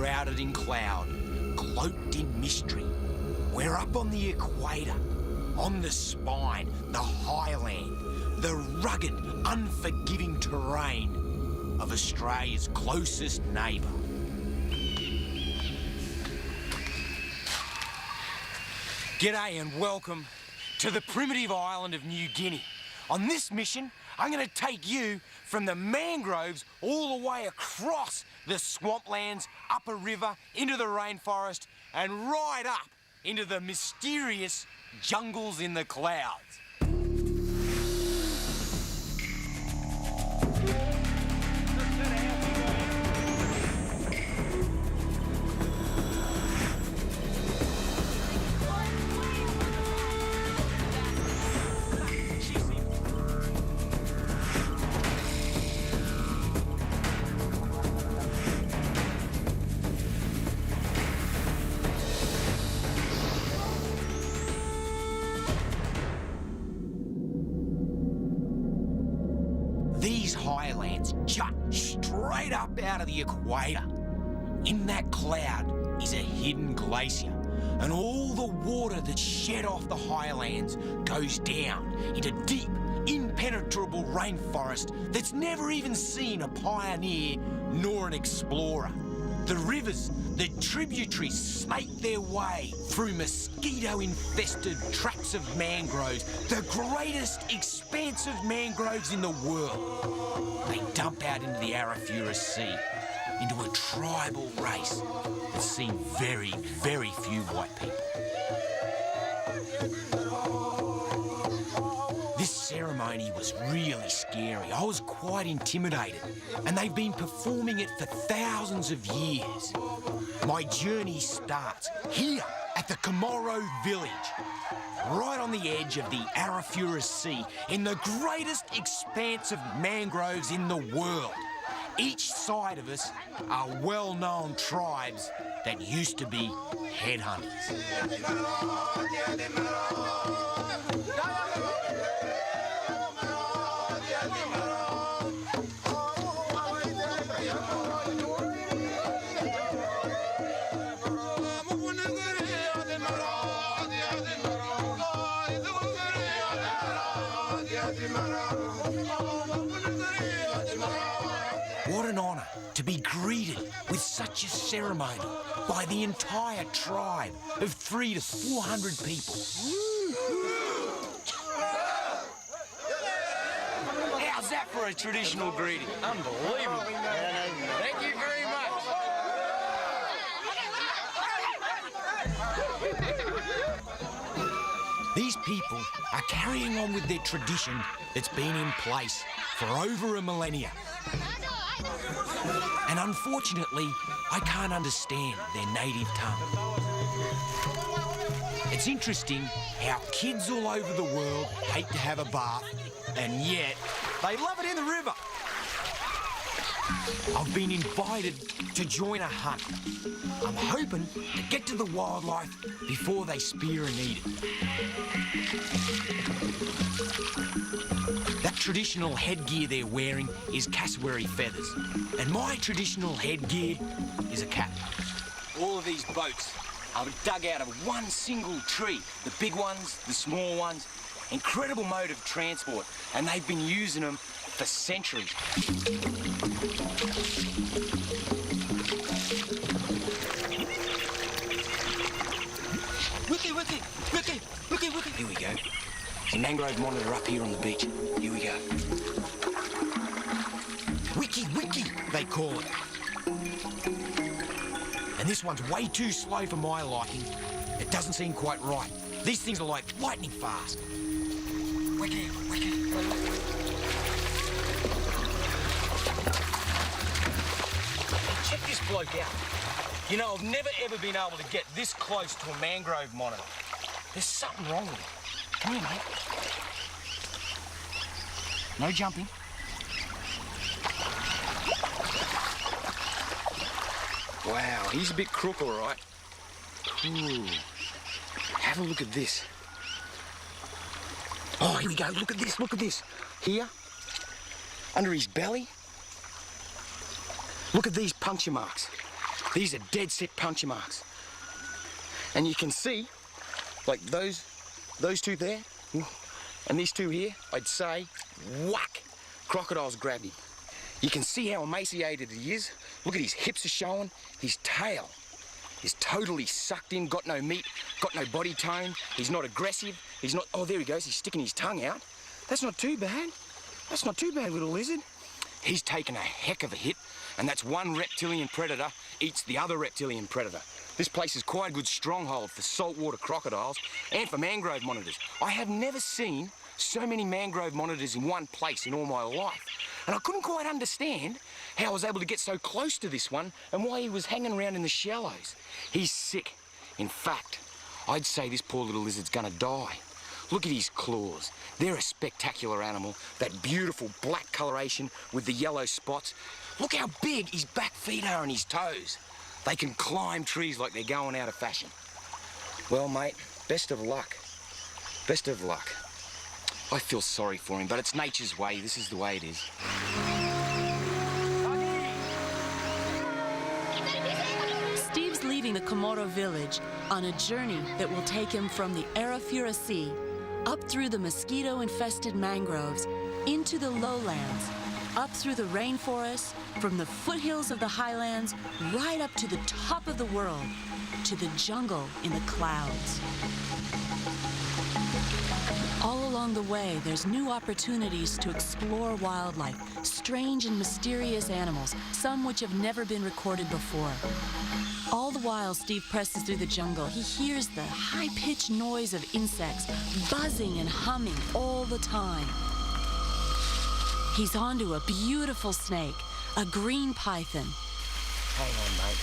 shrouded in cloud, cloaked in mystery. We're up on the equator, on the spine, the highland, the rugged, unforgiving terrain of Australia's closest neighbour. G'day and welcome to the primitive island of New Guinea. On this mission, I'm going to take you from the mangroves all the way across the swamplands, up a river, into the rainforest, and right up into the mysterious jungles in the clouds. These highlands jut straight up out of the equator. In that cloud is a hidden glacier, and all the water that's shed off the highlands goes down into deep, impenetrable rainforest that's never even seen a pioneer nor an explorer. The rivers, the tributaries snake their way through mosquito-infested tracts of mangroves, the greatest expanse of mangroves in the world. They dump out into the Arafura Sea, into a tribal race that's seen very, very few white people. This ceremony was really scary. I was quite intimidated, and they've been performing it for thousands of years. My journey starts here at the Comoro village, right on the edge of the Arafura Sea, in the greatest expanse of mangroves in the world. Each side of us are well-known tribes that used to be headhunters. What an honour to be greeted with such a ceremony by the entire tribe of 300 to 400 people. How's that for a traditional greeting? Unbelievable. Thank you very much. These people are carrying on with their tradition that's been in place for over a millennia. And unfortunately, I can't understand their native tongue. It's interesting how kids all over the world hate to have a bath, and yet they love it in the river. I've been invited to join a hunt. I'm hoping to get to the wildlife before they spear and eat it. That traditional headgear they're wearing is cassowary feathers, and my traditional headgear is a cap. All of these boats are dug out of one single tree. The big ones, the small ones, incredible mode of transport, and they've been using them for centuries. Wiki. Here we go. There's a mangrove monitor up here on the beach. Here we go. Wiki, they call it. And this one's way too slow for my liking. It doesn't seem quite right. These things are like lightning fast. Wiki. Check this bloke out. You know, I've never ever been able to get this close to a mangrove monitor. There's something wrong with it. Come here, mate. No jumping. Wow, he's a bit crook, all right. Ooh. Have a look at this. Oh, here we go. Look at this. Here, under his belly. Look at these puncture marks. These are dead set puncture marks. And you can see, like those two there, and these two here, I'd say, whack, crocodiles grabbed him. You can see how emaciated he is. Look at his hips are showing, his tail is totally sucked in, got no meat, got no body tone, he's not aggressive, he's not, oh there he goes, he's sticking his tongue out. That's not too bad. That's not too bad, little lizard. He's taken a heck of a hit, and that's one reptilian predator eats the other reptilian predator. This place is quite a good stronghold for saltwater crocodiles and for mangrove monitors. I have never seen so many mangrove monitors in one place in all my life. And I couldn't quite understand how I was able to get so close to this one and why he was hanging around in the shallows. He's sick. In fact, I'd say this poor little lizard's gonna die. Look at his claws. They're a spectacular animal. That beautiful black coloration with the yellow spots. Look how big his back feet are and his toes. They can climb trees like they're going out of fashion. Well, mate, best of luck. Best of luck. I feel sorry for him, but it's nature's way. This is the way it is. Steve's leaving the Comoro village on a journey that will take him from the Arafura Sea up through the mosquito-infested mangroves, into the lowlands, up through the rainforests, from the foothills of the highlands, right up to the top of the world, to the jungle in the clouds. All along the way, there's new opportunities to explore wildlife, strange and mysterious animals, some which have never been recorded before. All the while Steve presses through the jungle, he hears the high-pitched noise of insects buzzing and humming all the time. He's onto a beautiful snake, a green python. Hang on, mate.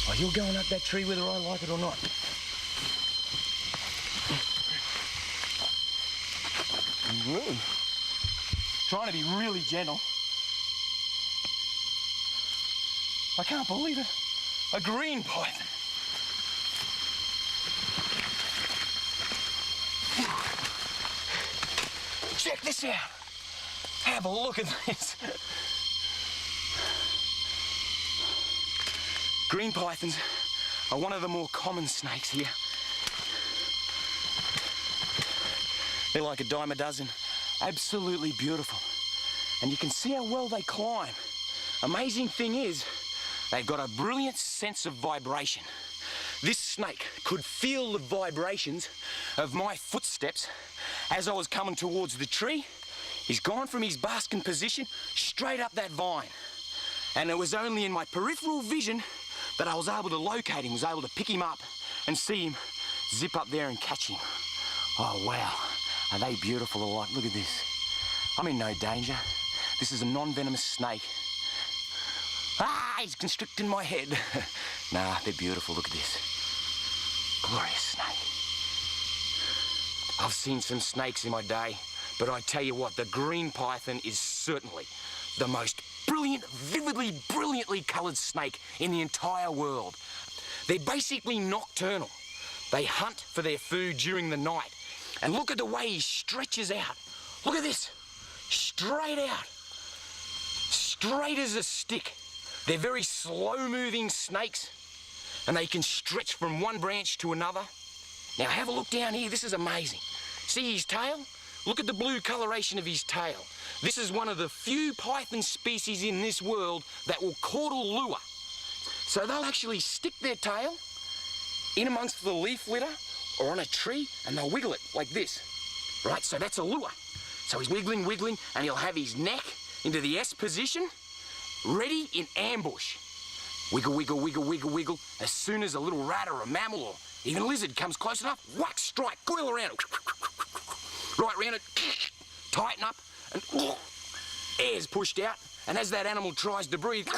Are you going up that tree whether I like it or not? Whoa. Trying to be really gentle. I can't believe it. A green python. Check this out. Have a look at this. Green pythons are one of the more common snakes here. They're like a dime a dozen. Absolutely beautiful. And you can see how well they climb. Amazing thing is, they've got a brilliant sense of vibration. This snake could feel the vibrations of my footsteps as I was coming towards the tree. He's gone from his basking position straight up that vine. And it was only in my peripheral vision that I was able to locate him, was able to pick him up and see him zip up there and catch him. Oh, wow. Are they beautiful or what? Look at this. I'm in no danger. This is a non-venomous snake. Ah, he's constricting my head. Nah, they're beautiful. Look at this. Glorious snake. I've seen some snakes in my day, but I tell you what, the green python is certainly the most brilliant, vividly, brilliantly coloured snake in the entire world. They're basically nocturnal. They hunt for their food during the night. And look at the way he stretches out. Look at this. Straight out. Straight as a stick. They're very slow-moving snakes, and they can stretch from one branch to another. Now have a look down here. This is amazing. See his tail? Look at the blue coloration of his tail. This is one of the few python species in this world that will caudal lure. So they'll actually stick their tail in amongst the leaf litter or on a tree, and they'll wiggle it like this. Right, so that's a lure. So he's wiggling, wiggling, and he'll have his neck into the S position, ready in ambush. Wiggle, wiggle, wiggle, wiggle, wiggle. As soon as a little rat or a mammal or even a lizard comes close enough, whack, strike, coil around it. Right round it, tighten up, and air's pushed out. And as that animal tries to breathe,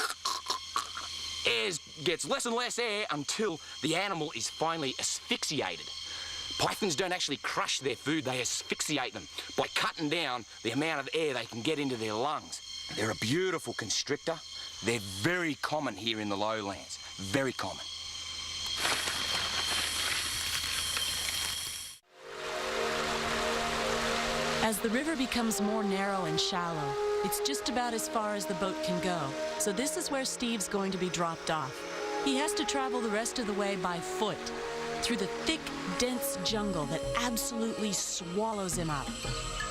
air gets less and less air until the animal is finally asphyxiated. Pythons don't actually crush their food, they asphyxiate them by cutting down the amount of air they can get into their lungs. They're a beautiful constrictor. They're very common here in the lowlands, very common. As the river becomes more narrow and shallow, It's just about as far as the boat can go, so this is where Steve's going to be dropped off. He has to travel the rest of the way by foot, through the thick, dense jungle that absolutely swallows him up.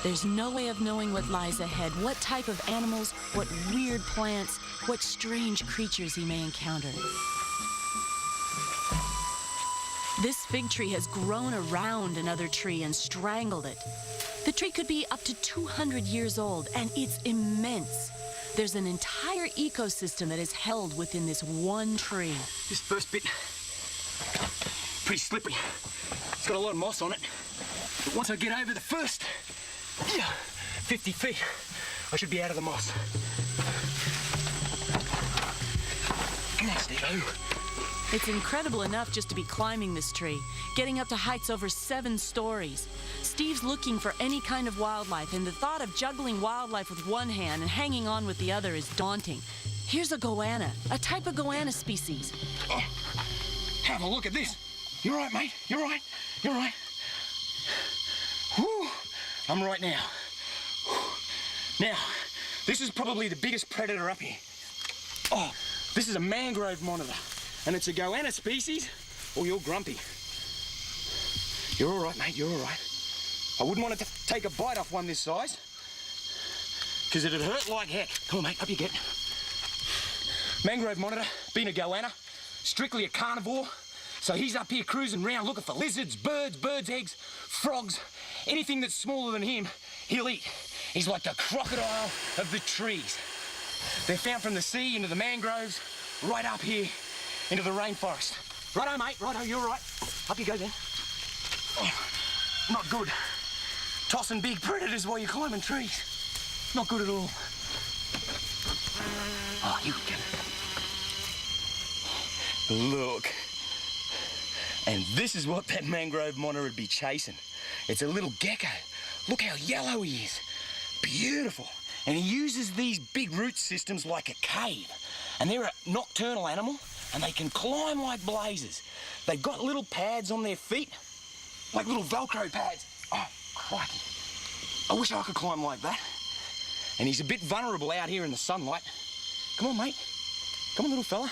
There's no way of knowing what lies ahead, what type of animals, what weird plants, what strange creatures he may encounter. This fig tree has grown around another tree and strangled it. The tree could be up to 200 years old, and it's immense. There's an entire ecosystem that is held within this one tree. This first bit, pretty slippery. It's got a lot of moss on it. But once I get over the first 50 feet, I should be out of the moss. Come on, Steve-o. It's incredible enough just to be climbing this tree, getting up to heights over 7 stories. Steve's looking for any kind of wildlife, and the thought of juggling wildlife with one hand and hanging on with the other is daunting. Here's a goanna, a type of goanna species. Oh, have a look at this. You're right, mate. You're right. You're right. Whew. I'm right now. Whew. Now, this is probably the biggest predator up here. Oh, this is a mangrove monitor. And it's a goanna species, or you're grumpy. You're all right, mate, you're all right. I wouldn't want to take a bite off one this size, because it'd hurt like heck. Come on, mate, up you get. Mangrove monitor, being a goanna, strictly a carnivore, so he's up here cruising around looking for lizards, birds' eggs, frogs, anything that's smaller than him, he'll eat. He's like the crocodile of the trees. They're found from the sea into the mangroves, right up here into the rainforest. Righto, mate, righto, you're right. Up you go then. Oh, not good. Tossing big predators while you're climbing trees. Not good at all. Oh, you go. Look. And this is what that mangrove monitor would be chasing. It's a little gecko. Look how yellow he is. Beautiful. And he uses these big root systems like a cave. And they're a nocturnal animal, and they can climb like blazes. They've got little pads on their feet, like little Velcro pads. Oh, crikey. I wish I could climb like that. And he's a bit vulnerable out here in the sunlight. Come on, mate. Come on, little fella.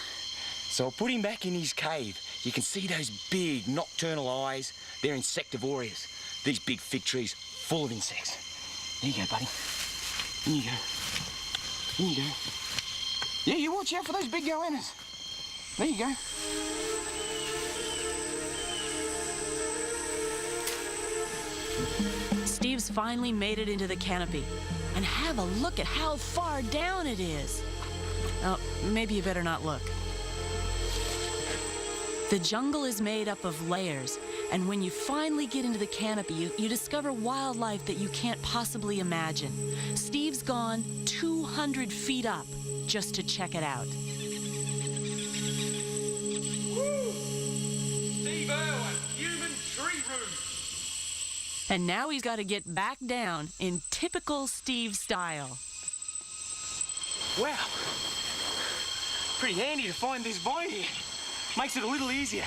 So I'll put him back in his cave. You can see those big nocturnal eyes. They're insectivorous. These big fig trees full of insects. There you go, buddy. There you go. There you go. Yeah, you watch out for those big goannas. There you go. Steve's finally made it into the canopy. And have a look at how far down it is. Oh, maybe you better not look. The jungle is made up of layers, and when you finally get into the canopy, you discover wildlife that you can't possibly imagine. Steve's gone 200 feet up just to check it out. Human tree room. And now he's got to get back down in typical Steve style. Wow. Pretty handy to find this vine here. Makes it a little easier.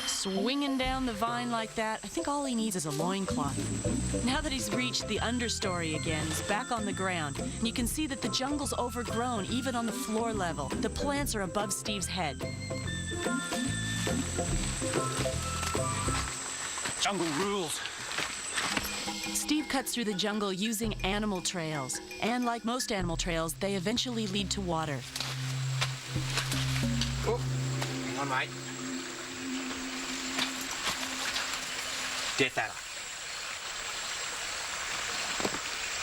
Swinging down the vine like that, I think all he needs is a loincloth. Now that he's reached the understory again, he's back on the ground. And you can see that the jungle's overgrown, even on the floor level. The plants are above Steve's head. Jungle rules. Steve cuts through the jungle using animal trails. And like most animal trails, they eventually lead to water. Oh, hang on, mate. Death adder.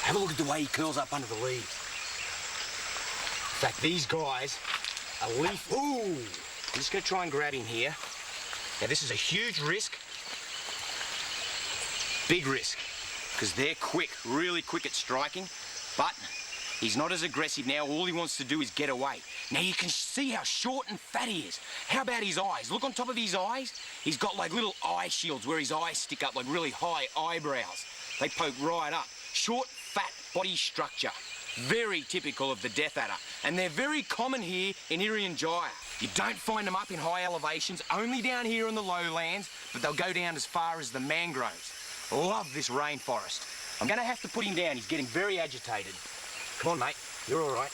Have a look at the way he curls up under the leaves. In fact, these guys are leaf. Ooh! I'm just going to try and grab him here. Now, this is a huge risk. Big risk. Because they're quick, really quick at striking. But he's not as aggressive now. All he wants to do is get away. Now, you can see how short and fat he is. How about his eyes? Look on top of his eyes. He's got like little eye shields where his eyes stick up, like really high eyebrows. They poke right up. Short, fat body structure. Very typical of the death adder. And they're very common here in Irian Jaya. You don't find them up in high elevations, only down here in the lowlands, but they'll go down as far as the mangroves. Love this rainforest. I'm gonna have to put him down. He's getting very agitated. Come on, mate. You're all right.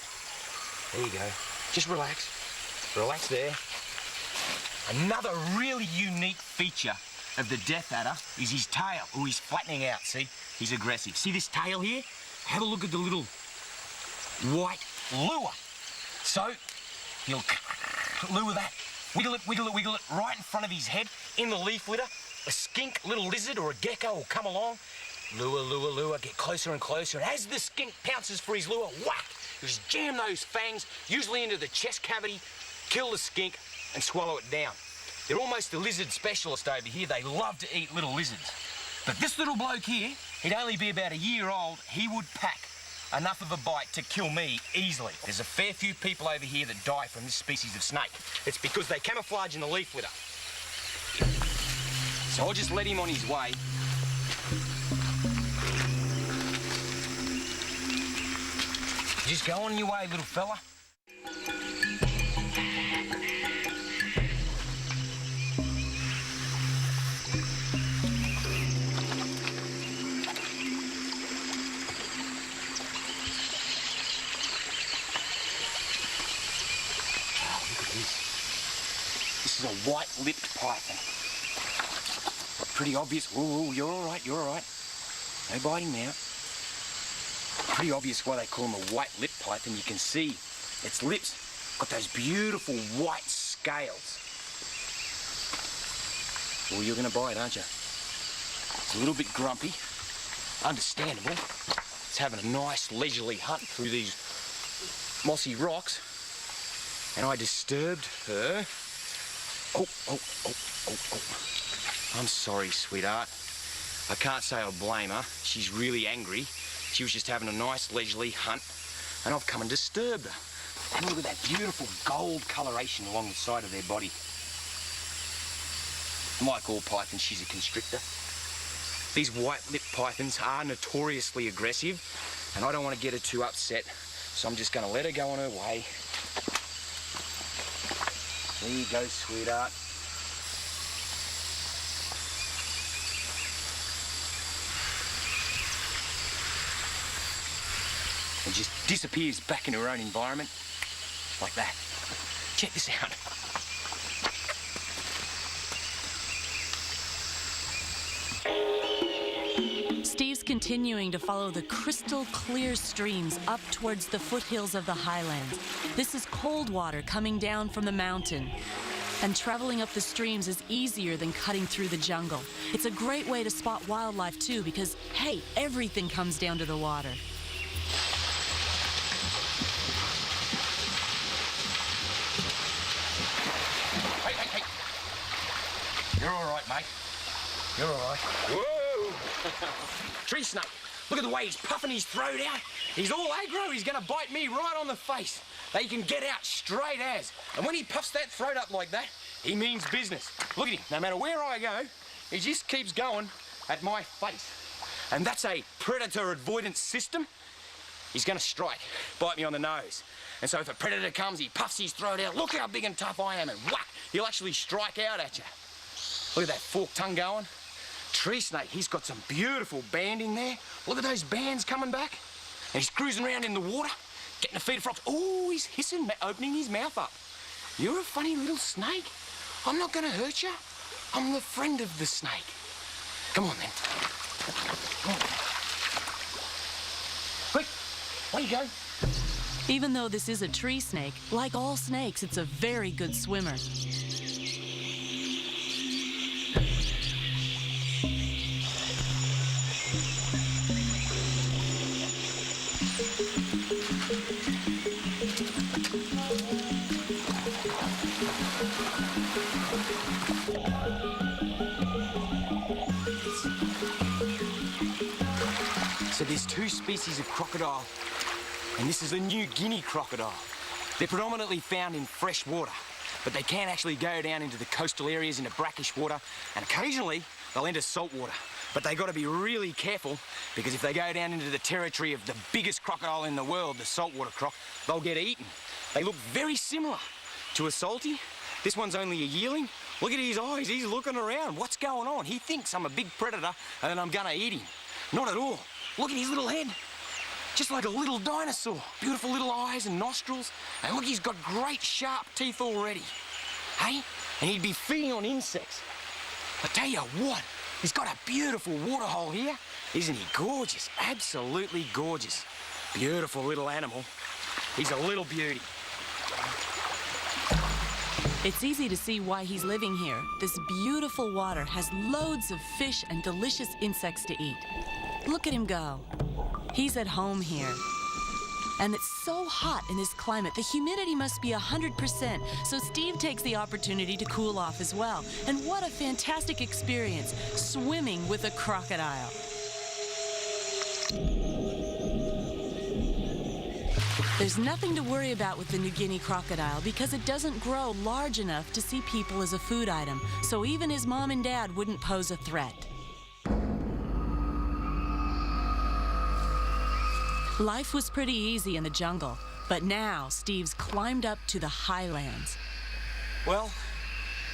There you go. Just relax. Relax there. Another really unique feature of the death adder is his tail. Oh, he's flattening out, see? He's aggressive. See this tail here? Have a look at the little white lure. So, he'll lure that. Wiggle it, wiggle it, wiggle it right in front of his head in the leaf litter. A skink, little lizard or a gecko will come along. Lure, lure, lure, get closer and closer. And as the skink pounces for his lure, whack! You just jam those fangs, usually into the chest cavity, kill the skink and swallow it down. They're almost a lizard specialist over here. They love to eat little lizards. But this little bloke here, he'd only be about a year old. He would pack enough of a bite to kill me easily. There's a fair few people over here that die from this species of snake. It's because they camouflage in the leaf litter. So I'll just let him on his way. Just go on your way, little fella. This is a white-lipped python. Pretty obvious. Ooh, you're all right, you're all right. No biting now. Pretty obvious why they call him a white-lipped python. You can see its lips got those beautiful white scales. Well, you're going to bite, aren't you? It's a little bit grumpy. Understandable. It's having a nice leisurely hunt through these mossy rocks. And I disturbed her. Oh. I'm sorry, sweetheart. I can't say I blame her. She's really angry. She was just having a nice leisurely hunt, and I've come and disturbed her. And look at that beautiful gold coloration along the side of their body. Like all pythons, she's a constrictor. These white-lipped pythons are notoriously aggressive, and I don't want to get her too upset, so I'm just going to let her go on her way. There you go, sweetheart. And just disappears back in her own environment, like that. Check this out. Steve's continuing to follow the crystal clear streams up towards the foothills of the highlands. This is cold water coming down from the mountain. And traveling up the streams is easier than cutting through the jungle. It's a great way to spot wildlife too, because, hey, everything comes down to the water. Hey. You're all right, mate. You're all right. Whoa! Tree snake. Look at the way he's puffing his throat out. He's all aggro. He's going to bite me right on the face. They can get out straight as. And when he puffs that throat up like that, he means business. Look at him. No matter where I go, he just keeps going at my face. And that's a predator avoidance system. He's going to strike, bite me on the nose. And so if a predator comes, he puffs his throat out. Look how big and tough I am. And whack, he'll actually strike out at you. Look at that forked tongue going. Tree snake, he's got some beautiful banding there. Look at those bands coming back. And he's cruising around in the water, getting a feed of frogs. Oh, he's hissing, opening his mouth up. You're a funny little snake. I'm not going to hurt you. I'm the friend of the snake. Come on, then. Come on. Quick, away you go. Even though this is a tree snake, like all snakes, it's a very good swimmer. So there's two species of crocodile, and this is a New Guinea crocodile. They're predominantly found in fresh water, but they can actually go down into the coastal areas, into brackish water, and occasionally they'll enter salt water. But they got to be really careful, because if they go down into the territory of the biggest crocodile in the world, the saltwater croc, they'll get eaten. They look very similar to a salty. This one's only a yearling. Look at his eyes, he's looking around. What's going on? He thinks I'm a big predator and I'm gonna eat him. Not at all. Look at his little head. Just like a little dinosaur. Beautiful little eyes and nostrils. And look, he's got great sharp teeth already. Hey? And he'd be feeding on insects. I tell you what, he's got a beautiful waterhole here. Isn't he gorgeous? Absolutely gorgeous. Beautiful little animal. He's a little beauty. It's easy to see why he's living here. This beautiful water has loads of fish and delicious insects to eat. Look at him go. He's at home here. And it's so hot in this climate, the humidity must be 100%, so Steve takes the opportunity to cool off as well. And what a fantastic experience, swimming with a crocodile. There's nothing to worry about with the New Guinea crocodile because it doesn't grow large enough to see people as a food item, so even his mom and dad wouldn't pose a threat. Life was pretty easy in the jungle, but now Steve's climbed up to the highlands. Well,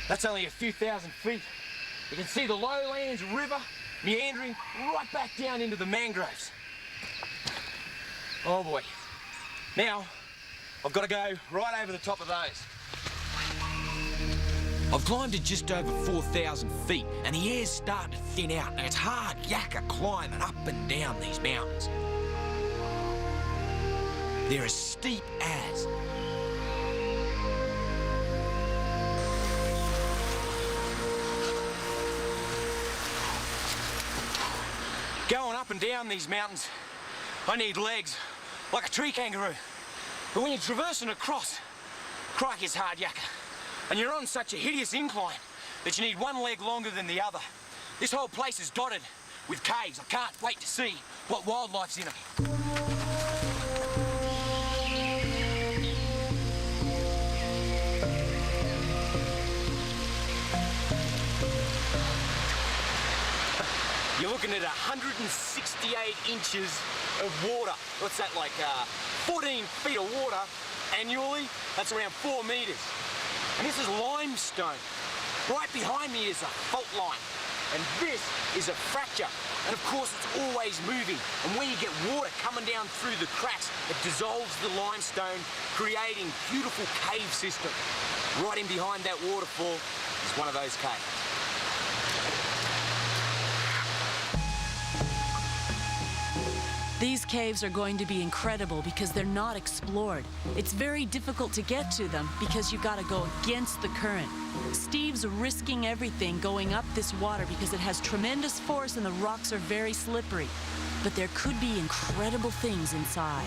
that's only a few thousand feet. You can see the lowlands river meandering right back down into the mangroves. Oh boy. Now, I've got to go right over the top of those. I've climbed to just over 4,000 feet, and the air's starting to thin out, and it's hard yakka climbing up and down these mountains. They're as steep as. Going up and down these mountains, I need legs, like a tree kangaroo. But when you're traversing across, crikey, it's hard yakka. And you're on such a hideous incline that you need one leg longer than the other. This whole place is dotted with caves. I can't wait to see what wildlife's in them. You're looking at 168 inches of water. What's that, like 14 feet of water annually? That's around 4 meters. And this is limestone. Right behind me is a fault line. And this is a fracture. And of course, it's always moving. And when you get water coming down through the cracks, it dissolves the limestone, creating beautiful cave systems. Right in behind that waterfall is one of those caves. These caves are going to be incredible because they're not explored. It's very difficult to get to them because you've got to go against the current. Steve's risking everything going up this water because it has tremendous force and the rocks are very slippery. But there could be incredible things inside.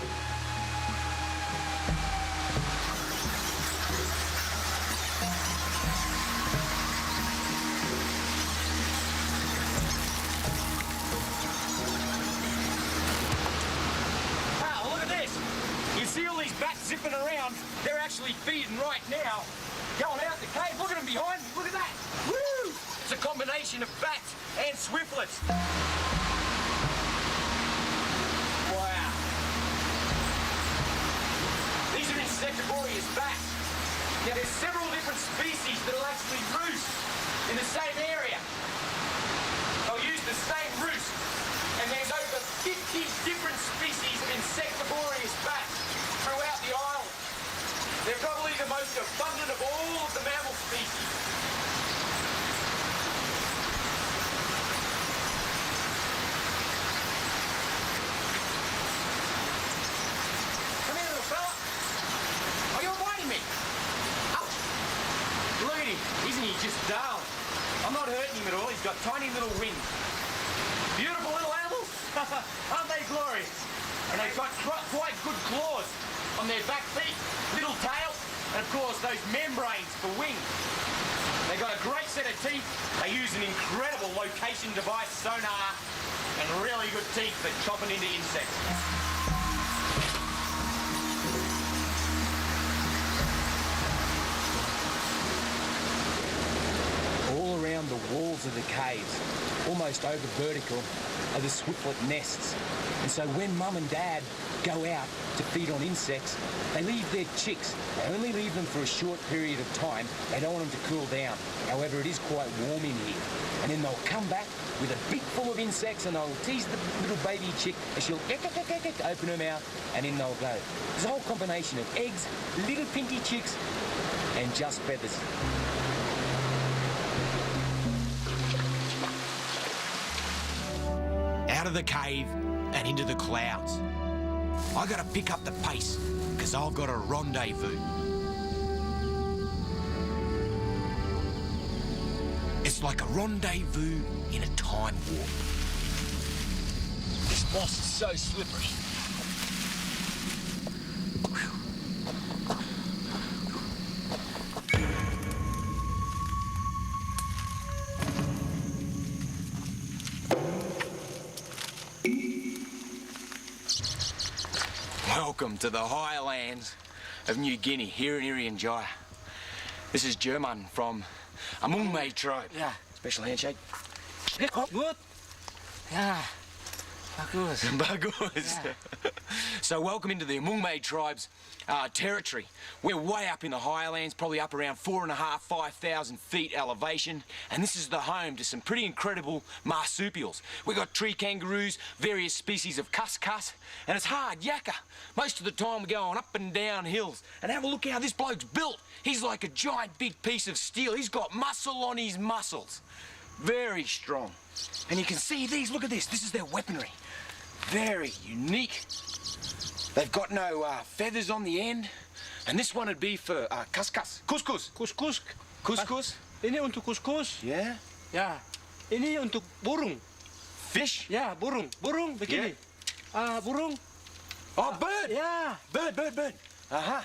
Zipping around, they're actually feeding right now. Going out the cave, look at them behind me, look at that. Woo! It's a combination of bats and swiftlets. Wow. These are insectivorous bats. Now there's several different species that will actually roost in the same area. They'll use the same roost. And there's over 50 different species of insectivorous bats throughout the island. They're probably the most abundant of all of the mammal species. Come here, little fella. Are you avoiding me? Ouch! Look at him. Isn't he just darling? I'm not hurting him at all. He's got tiny little wings. Beautiful little animals. Aren't they glorious? And they've got quite good claws on their back feet, little tail, and of course those membranes for wings. They've got a great set of teeth. They use an incredible location device, sonar, and really good teeth for chopping into insects. All around the walls of the caves, almost over vertical, are the swiftlet nests. And so when Mum and Dad go out to feed on insects, they leave their chicks. They only leave them for a short period of time. They don't want them to cool down. However, it is quite warm in here. And then they'll come back with a beak full of insects, and they'll tease the little baby chick, and she'll open her mouth, and in they'll go. There's a whole combination of eggs, little pinky chicks, and just feathers. Out of the cave and into the clouds. I gotta pick up the pace, because I've got a rendezvous. It's like a rendezvous in a time warp. This moss is so slippery. Welcome to the highlands of New Guinea, here in Irian Jaya. This is German from a Mungmei tribe. Yeah. Special handshake. Good. Yeah. Bagus. Bagus. Yeah. So welcome into the Mungmei tribe's territory. We're way up in the highlands, probably up around 4,500, 5,000 feet elevation, and this is the home to some pretty incredible marsupials. We've got tree kangaroos, various species of cuscus, and it's hard yakka. Most of the time we're going up and down hills. And have a look how this bloke's built. He's like a giant big piece of steel. He's got muscle on his muscles. Very strong. And you can see these, look at this. This is their weaponry. Very unique. They've got no feathers on the end. And this one would be for couscous. Couscous. Couscous. Couscous. Ini untuk couscous. Yeah. Ya. Ini untuk burung. Fish. Ya, burung. Burung begini. Burung. Oh, bird. Ya. Bird. Uh-huh.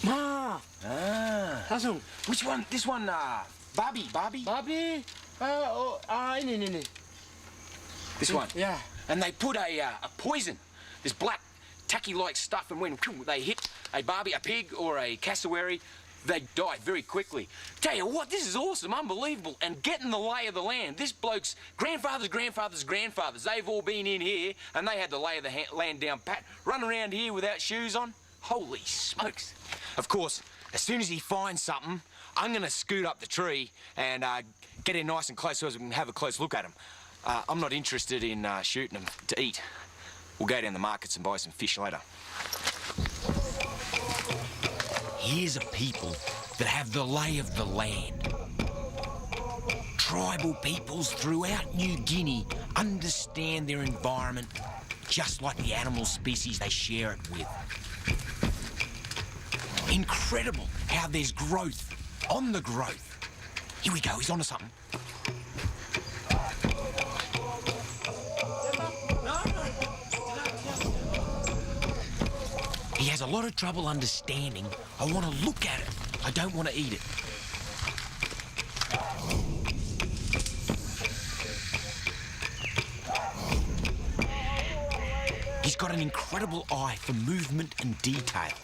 Ma. Langsung. Which one? This one, Barbie. Babi. Ini. This one. Ya. And they put a poison, this black tacky-like stuff, and when they hit a barbie, a pig, or a cassowary, they die very quickly. Tell you what, this is awesome, unbelievable, and getting the lay of the land. This bloke's grandfathers, they've all been in here, and they had the lay of the land down pat. Run around here without shoes on, holy smokes. Of course, as soon as he finds something, I'm going to scoot up the tree and get in nice and close so as we can have a close look at him. I'm not interested in shooting them to eat. We'll go down the markets and buy some fish later. Here's a people that have the lay of the land. Tribal peoples throughout New Guinea understand their environment just like the animal species they share it with. Incredible how there's growth on the growth. Here we go, he's onto something. He has a lot of trouble understanding. I want to look at it. I don't want to eat it. He's got an incredible eye for movement and detail.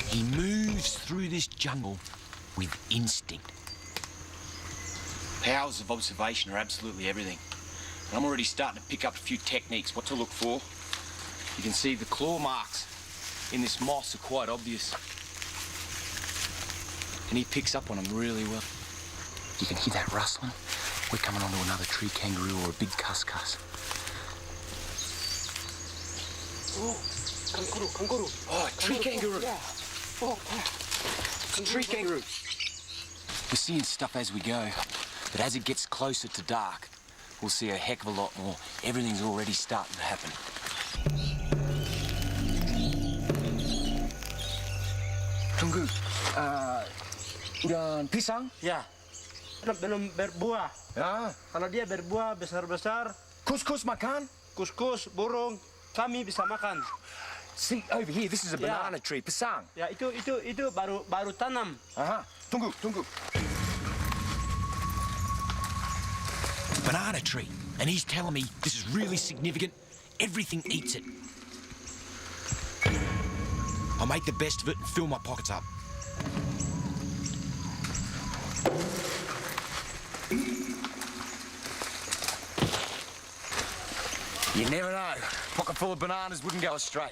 He moves through this jungle with instinct. Powers of observation are absolutely everything. And I'm already starting to pick up a few techniques, what to look for. You can see the claw marks in this moss are quite obvious. And he picks up on them really well. You can hear that rustling. We're coming onto another tree kangaroo or a big cuscus. Oh, kangaroo. Oh, tree kangaroo. Yeah. Oh, It's a tree kangaroo. We're seeing stuff as we go, but as it gets closer to dark, we'll see a heck of a lot more. Everything's already starting to happen. Tunggu, udah pisang? Ya. Belum berbuah. Ya. Kalau dia berbuah besar-besar, Couscous makan? kuskus, burung, kami bisa makan. See, over here, this is a banana tree, pisang. Ya, itu baru tanam. Aha, tunggu. Banana tree. And he's telling me this is really significant. Everything eats it. I'll make the best of it and fill my pockets up. You never know. Pocket full of bananas wouldn't go astray.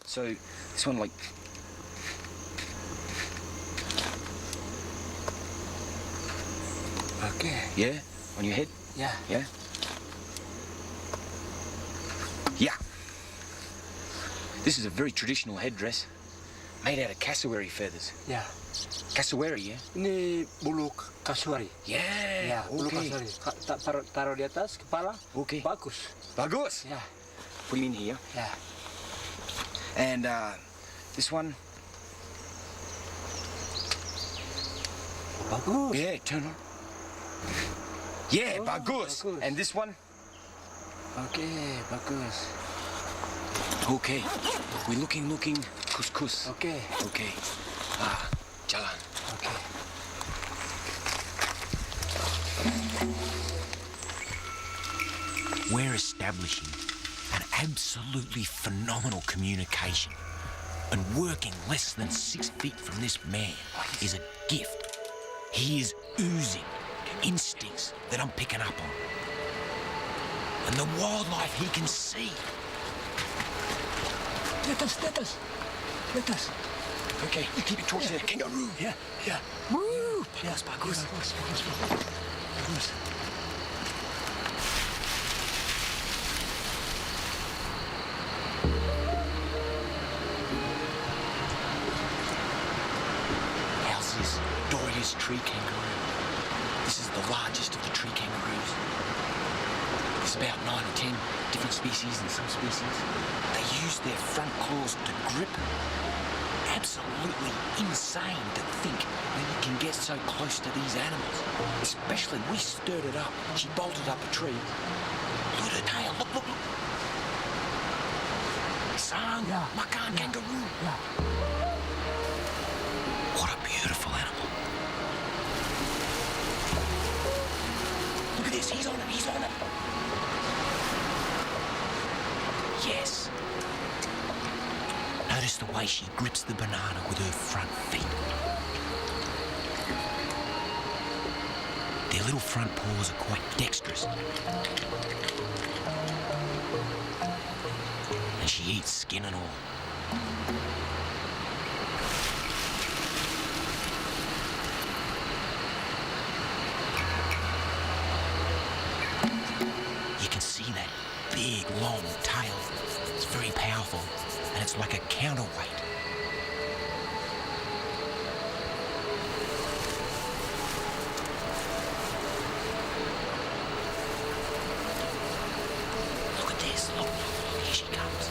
So this one, like, Okay. Yeah? On your head? Yeah. Yeah? Yeah. This is a very traditional headdress. Made out of cassowary feathers. Yeah. Cassowary, yeah? Ini bulu kasuari. Yeah. Ya, bulu Okay. kasuari. Taruh di atas kepala. Okay. Bagus. Bagus. Ya. Put him in here. Ya. And this one. Bagus. Yeah, turn on. Yeah, Oh, bagus. bagus. And this one. Oke, bagus. Okay. We're looking. Couscous. Oke. Okay. Jalan. Oke. We're establishing an absolutely phenomenal communication. And working less than 6 feet from this man is a gift. He is oozing instincts that I'm picking up on. And the wildlife he can see. Di atas. Okay, you keep it towards the kangaroo. Ya. Woo! Bagus. Bagus. How's this? Doria's tree kangaroo. This is the largest of the tree kangaroos. There's about 9 or 10 different species and subspecies. They use their front claws to grip. Absolutely insane to think that you can get so close to these animals. Especially, we stirred it up. She bolted up a tree. Look at her tail. Look. Sang, Yeah. makan kangaroo. Ya. What a beautiful animal. Look at this, he's on it. Yes. Notice the way she grips the banana with her front feet. Their little front paws are quite dexterous. And she eats skin and all. You can see that big, long tail. It's very powerful, and it's like a counterweight. Look at this. Look. Here she comes.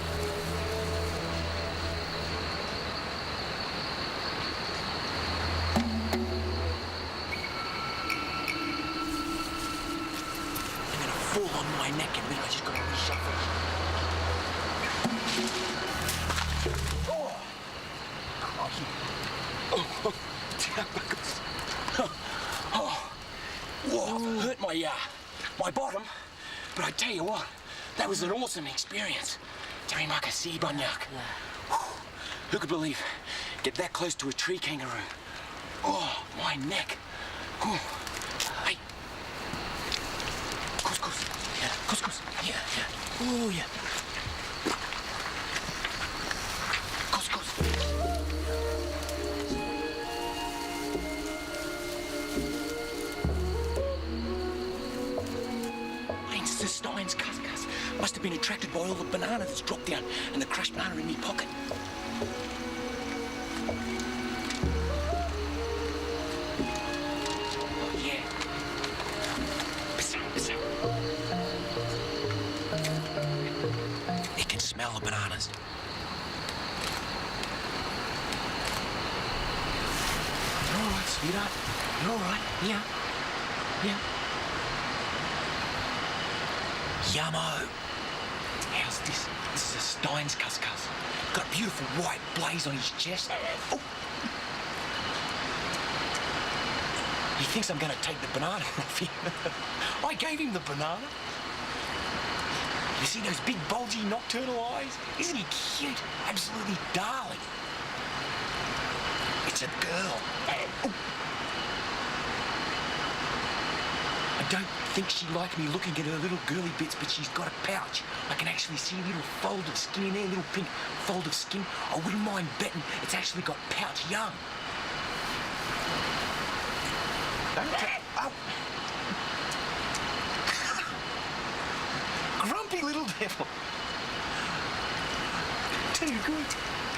I'm gonna fall on my neck and then I just gotta reshuffle. Whoa, I've hurt my bottom, but I tell you what, that was an awesome experience. Terima kasih banyak. Who could believe get that close to a tree kangaroo? Oh, my neck. Oh. Hey. Couscous. Yeah, couscous. Yeah. Oh, yeah. Couscous. Stein's couscous must have been attracted by all the banana that's dropped down and the crushed banana in my pocket. Oh, yeah. Pisang. It can smell the bananas. You're all right, sweetheart. You're all right. Yeah. Yummo. How's this? This is a Stein's couscous. Got a beautiful white blaze on his chest. Oh. He thinks I'm going to take the banana off him. I gave him the banana. You see those big bulgy nocturnal eyes? Isn't he cute? Absolutely darling. It's a girl. Oh. I don't think she liked me looking at her little girly bits, but she's got a pouch. I can actually see a little fold of skin in there, a little pink fold of skin. I wouldn't mind betting it's actually got pouch young. Don't little devil. Too good.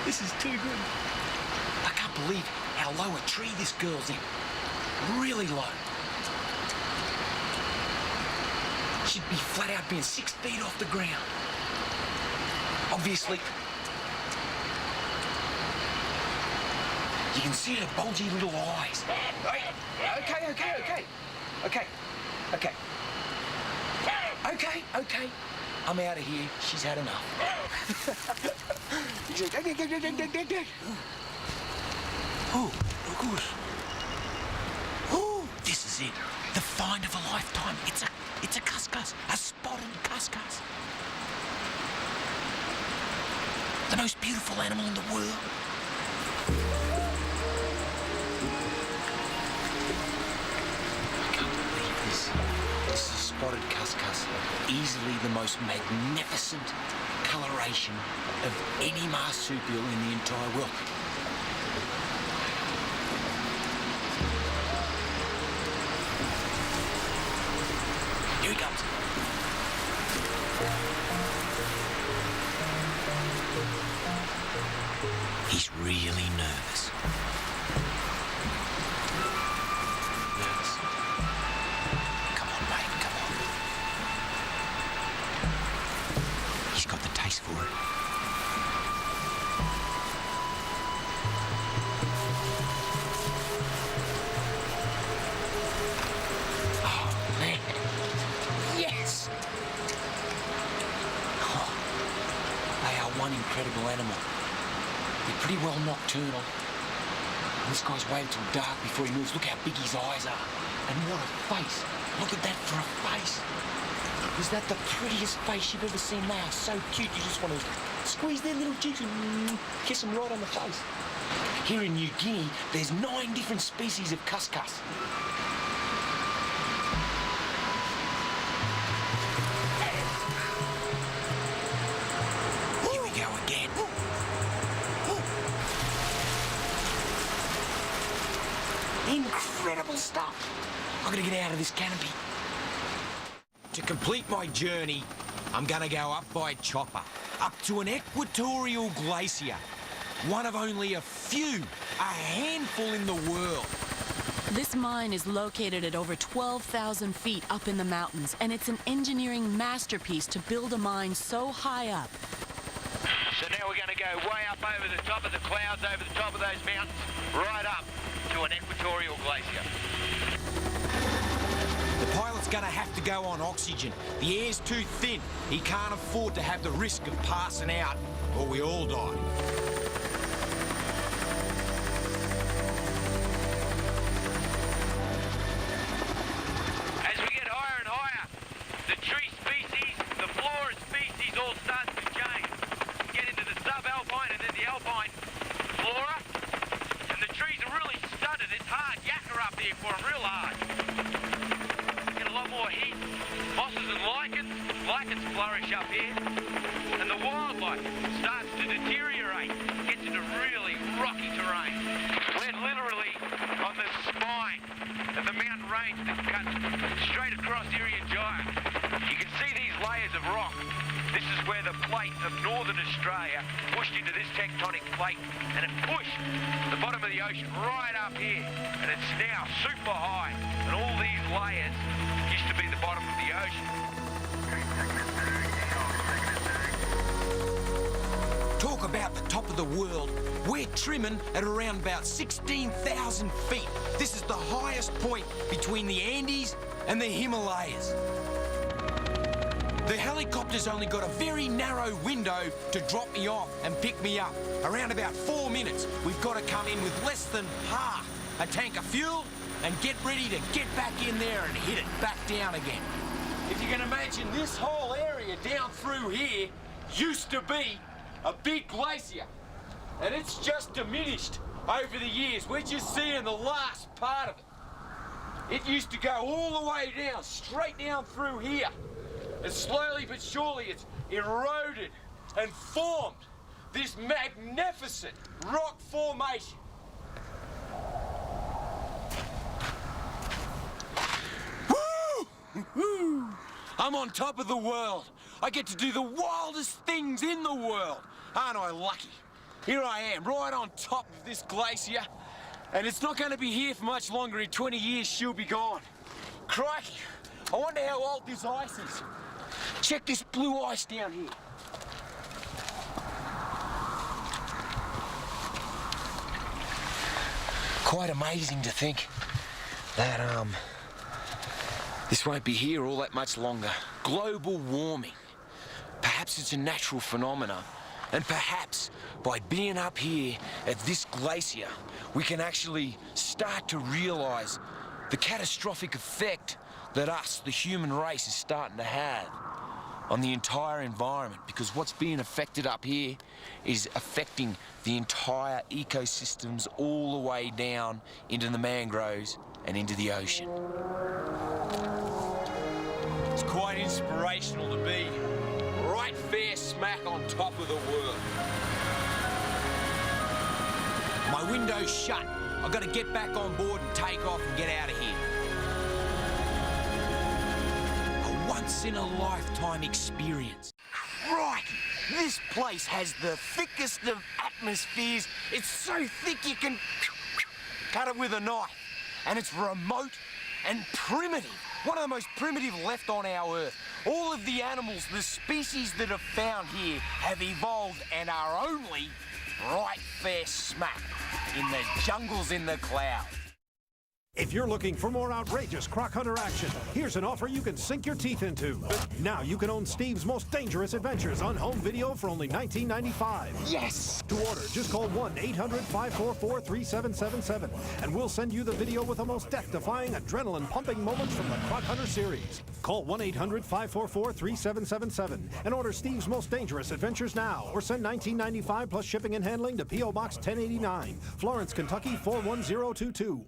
This is too good. I can't believe how low a tree this girl's in. Really low. She'd be flat out being 6 feet off the ground. Obviously, you can see her bulgy little eyes. Okay. I'm out of here. She's had enough. He's like, go. Oh, of course. Oh, this is it. The find of a lifetime. It's a cuscus, a spotted cuscus. The most beautiful animal in the world. I can't believe this. This is a spotted cuscus. Easily the most magnificent coloration of any marsupial in the entire world. Here he comes. He's really nervous. Come on, mate, come on. He's got the taste for it. Oh, man. Yes! Oh, they are one incredible animal. They're pretty well nocturnal. And this guy's waited till dark before he moves. Look how big his eyes are. And what a face. Look at that for a face. Is that the prettiest face you've ever seen? They are so cute. You just want to squeeze their little cheeks and kiss them right on the face. Here in New Guinea, there's 9 different species of cuscus. Here we go again. Incredible stuff. I'm gonna get out of this canopy. To complete my journey, I'm gonna go up by chopper, up to an equatorial glacier. One of only a few, a handful in the world. This mine is located at over 12,000 feet up in the mountains, and it's an engineering masterpiece to build a mine so high up. So now we're going to go way up over the top of the clouds, over the top of those mountains, right up to an equatorial glacier. The pilot's gonna have to go on oxygen. The air's too thin. He can't afford to have the risk of passing out, or we all die. As we get higher and higher, the tree species, the flora species all starts to change. Get into the subalpine and then the alpine flora, and the trees are really stunted. It's hard yakka up here for them, real hard. Get a lot more heat. Mosses and lichens flourish up here, and the wildlife starts to deteriorate. Gets into really rocky terrain. We're literally on the spine of the mountain range that cuts straight across Irian Jaya. You can see these layers of rock. This is where the plate of northern Australia pushed into this tectonic plate, and it pushed the bottom of the ocean right up here, and it's now super high, and all these layers used to be the bottom of the ocean. Talk about the top of the world. We're trimming at around about 16,000 feet. This is the highest point between the Andes and the Himalayas. The helicopter's only got a very narrow window to drop me off and pick me up. Around about 4 minutes, we've got to come in with less than half a tank of fuel and get ready to get back in there and hit it back down again. If you can imagine, this whole area down through here used to be a big glacier, and it's just diminished over the years. We're just seeing the last part of it. It used to go all the way down, straight down through here. And slowly but surely it's eroded and formed this magnificent rock formation. Woo! I'm on top of the world. I get to do the wildest things in the world. Aren't I lucky? Here I am, right on top of this glacier, and it's not going to be here for much longer. In 20 years, she'll be gone. Crikey, I wonder how old this ice is. Check this blue ice down here. Quite amazing to think that, this won't be here all that much longer. Global warming. Perhaps it's a natural phenomenon, and perhaps by being up here at this glacier, we can actually start to realise the catastrophic effect that us, the human race, is starting to have on the entire environment, because what's being affected up here is affecting the entire ecosystems all the way down into the mangroves and into the ocean. It's quite inspirational to be right fair smack on top of the world. My window's shut. I've got to get back on board and take off and get out of here. A once-in-a-lifetime experience. Crikey! This place has the thickest of atmospheres. It's so thick you can cut it with a knife. And it's remote and primitive. One of the most primitive left on our Earth. All of the animals, the species that are found here, have evolved and are only right fair smack in the jungles in the clouds. If you're looking for more outrageous croc hunter action, here's an offer you can sink your teeth into. Now you can own Steve's Most Dangerous Adventures on home video for only $19.95. Yes! To order, just call 1-800-544-3777 and we'll send you the video with the most death-defying, adrenaline-pumping moments from the Croc Hunter series. Call 1-800-544-3777 and order Steve's Most Dangerous Adventures now, or send $19.95 plus shipping and handling to P.O. Box 1089, Florence, Kentucky 41022.